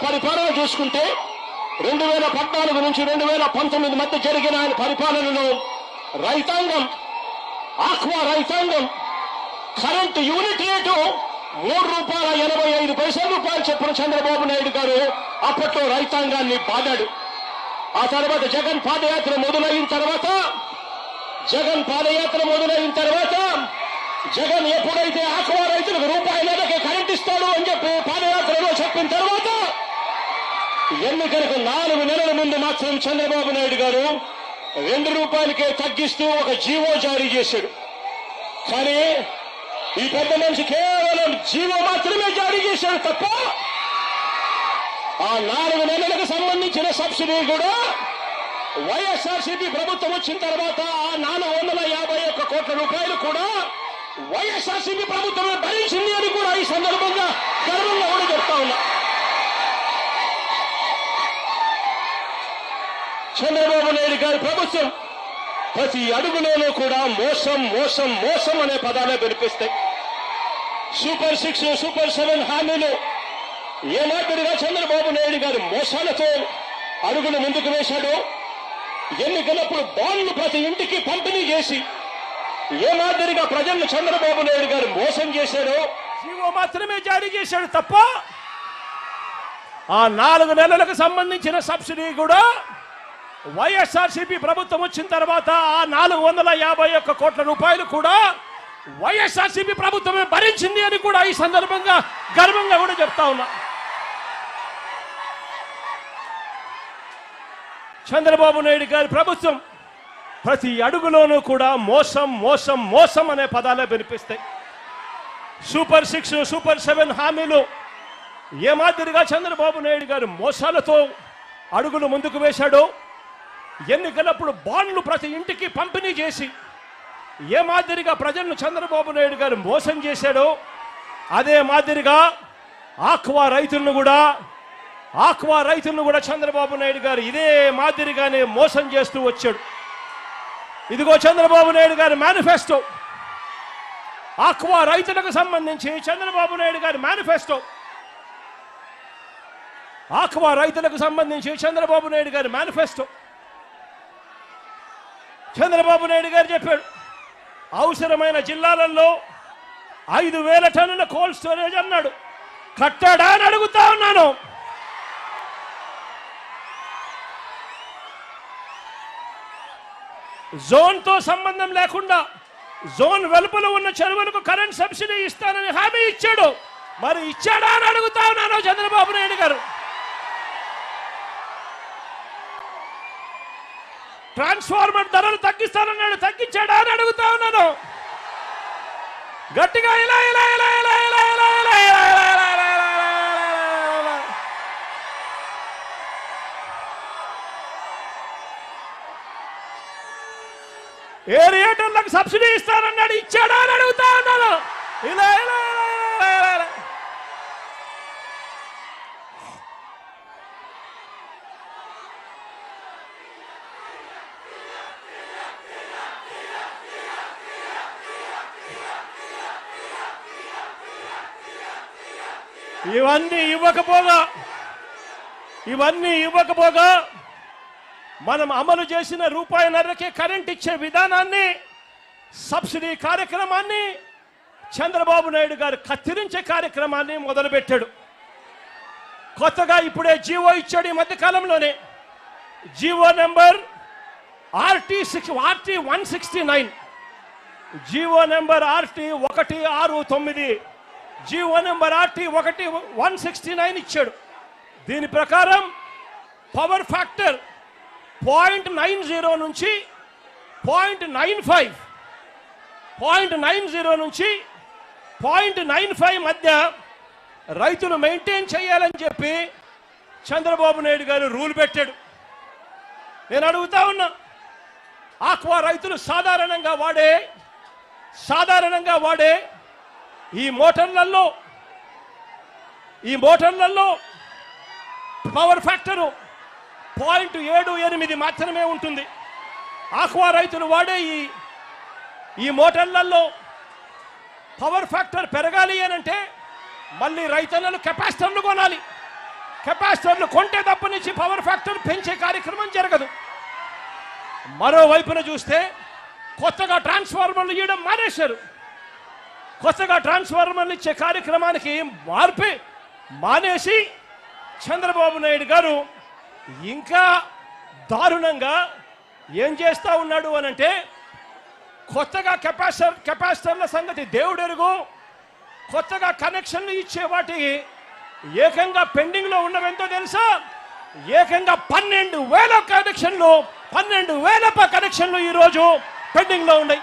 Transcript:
పరిపాలన చూసుకుంటే 2014 నుంచి 2019 మధ్య జరిగిన ఆయన పరిపాలనలో రైతాంగం, ఆక్వా రైతాంగం కరెంటు యూనిట్ రేటు ₹3.85 చొప్పున చంద్రబాబు నాయుడు గారు అప్పట్లో రైతాంగాన్ని బాధాడు. ఆ తర్వాత జగన్ పాదయాత్ర మొదలైన తర్వాత జగన్ ఎప్పుడైతే ఆక్వా రైతులకు ₹1 కరెంట్ ఇస్తాడు అని చెప్పి పాదయాత్రలో చెప్పిన తర్వాత ఎన్నికలకు 4 నెలల ముందు మాత్రం చంద్రబాబు నాయుడు గారు ₹2కే తగ్గిస్తూ ఒక జీవో జారీ చేశాడు. కానీ ఈ పెద్ద మనిషి కేవలం జీవో మాత్రమే జారీ చేశాడు తప్ప ఆ 4 నెలలకు సంబంధించిన సబ్సిడీ కూడా వైఎస్ఆర్సీపీ ప్రభుత్వం వచ్చిన తర్వాత ఆ ₹451 కోట్ల కూడా వైఎస్ఆర్సీపీ ప్రభుత్వమే భరించింది అని కూడా ఈ సందర్భంగా గర్వంగా కూడా చెప్తా ఉన్నా. చంద్రబాబు నాయుడు గారి ప్రభుత్వం ప్రతి అడుగులోనూ కూడా మోసం మోసం మోసం అనే పదాలే వినిపిస్తాయి. సూపర్ 6, సూపర్ 7 హామీలు ఏ మాదిరిగా చంద్రబాబు నాయుడు గారి మోసాలతో అడుగులు ముందుకు వేశాడో, ఎన్నికలప్పుడు బాండ్లు ప్రతి ఇంటికి పంపిణీ చేసి ఏ మాదిరిగా ప్రజలను చంద్రబాబు నాయుడు గారు మోసం చేశాడో జీవో మాత్రమే జారీ చేశాడు తప్ప ఆ 4 నెలలకు సంబంధించిన సబ్సిడీ కూడా వైఎస్ఆర్సీపీ ప్రభుత్వం వచ్చిన తర్వాత ఆ ₹451 కోట్ల కూడా వైఎస్ఆర్సీపీ ప్రభుత్వమే భరించింది అని కూడా ఈ సందర్భంగా గర్వంగా కూడా చెప్తా ఉన్నా. చంద్రబాబు నాయుడు గారి ప్రభుత్వం ప్రతి అడుగులోనూ కూడా మోసం మోసం మోసం అనే పదాలే వినిపిస్తాయి. సూపర్ 6, సూపర్ 7 హామీలు ఏ మాదిరిగా చంద్రబాబు నాయుడు గారు మోసాలతో అడుగులు ముందుకు వేశాడో, ఎన్నికలప్పుడు బాండ్లు ప్రతి ఇంటికి పంపిణీ చేసి ఏ మాదిరిగా ప్రజలను చంద్రబాబు నాయుడు గారు మోసం చేశాడో, అదే మాదిరిగా ఆక్వా రైతులను కూడా చంద్రబాబు నాయుడు గారు ఇదే మాదిరిగానే మోసం చేస్తూ వచ్చాడు. ఇదిగో చంద్రబాబు నాయుడు గారి మేనిఫెస్టో, ఆక్వా రైతులకు సంబంధించి చంద్రబాబు నాయుడు గారి మేనిఫెస్టో, ఆక్వా రైతులకు సంబంధించి చంద్రబాబు నాయుడు గారి మేనిఫెస్టో. చంద్రబాబు నాయుడు గారు చెప్పాడు, అవసరమైన జిల్లాలలో 5,000 టన్నుల కోల్డ్ స్టోరేజ్ అన్నాడు. కట్టాడా అని అడుగుతా ఉన్నాను. జోన్తో సంబంధం లేకుండా జోన్ వెలుపల ఉన్న చెరువులకు కరెంట్ సబ్సిడీ ఇస్తానని హామీ ఇచ్చాడు. మరి ఇచ్చాడా అని అడుగుతా ఉన్నాను చంద్రబాబు నాయుడు గారు. ట్రాన్స్ఫార్మర్ ధరలు తగ్గిస్తానన్నాడు, తగ్గించాడా అని అడుగుతా ఉన్నాను. గట్టిగా ఇలా ఇలా ఇలా ఇలా ఇలా ఇలా ఇలా ఏరియేటర్లకు సబ్సిడీ ఇస్తానన్నాడు, ఇచ్చాడా అని అడుగుతా ఉన్నాను. ఇలా ఇలా ఇలా ఇలా ఇవన్నీ ఇవ్వకపోగా మనం అమలు చేసిన ₹1.5కే కరెంట్ ఇచ్చే విధానాన్ని, సబ్సిడీ కార్యక్రమాన్ని చంద్రబాబు నాయుడు గారు కత్తిరించే కార్యక్రమాన్ని మొదలుపెట్టాడు. కొత్తగా ఇప్పుడే జీవో ఇచ్చాడు. ఈ మధ్య కాలంలోనే GO number RT169, GO number RT169, GO number RT169 ఇచ్చాడు. దీని ప్రకారం పవర్ ఫ్యాక్టర్ 0.90 నుంచి 0.95 నుంచి 0.95 మధ్య రైతులు మెయింటైన్ చేయాలని చెప్పి చంద్రబాబు నాయుడు గారు రూల్ పెట్టాడు. నేను అడుగుతా ఉన్నా, ఆక్వా రైతులు సాధారణంగా వాడే ఈ మోటార్లలో పవర్ ఫ్యాక్టరు 0.78 మాత్రమే ఉంటుంది. ఆక్వా రైతులు వాడే ఈ మోటార్లలో పవర్ ఫ్యాక్టర్ పెరగాలి అనంటే మళ్ళీ రైతన్నలు కెపాసిటర్లు కొనాలి. కెపాసిటర్లు కొంటే తప్ప నుంచి పవర్ ఫ్యాక్టర్ పెంచే కార్యక్రమం జరగదు. మరోవైపున చూస్తే కొత్తగా ట్రాన్స్ఫార్మర్లు ఇవ్వడం మానేశారు. కొత్తగా ట్రాన్స్ఫార్మర్లు ఇచ్చే కార్యక్రమానికి మానేసి చంద్రబాబు నాయుడు గారు ఇంకా దారుణంగా ఏం చేస్తూ ఉన్నాడు అనంటే, కొత్తగా కెపాసిటర్ల సంగతి దేవుడెరుగు, కొత్తగా కనెక్షన్లు ఇచ్చే వాటికి ఏకంగా పెండింగ్లో ఉన్నవెంతో తెలుసా? ఏకంగా 12,000 కనెక్షన్లు ఈరోజు పెండింగ్లో ఉన్నాయి.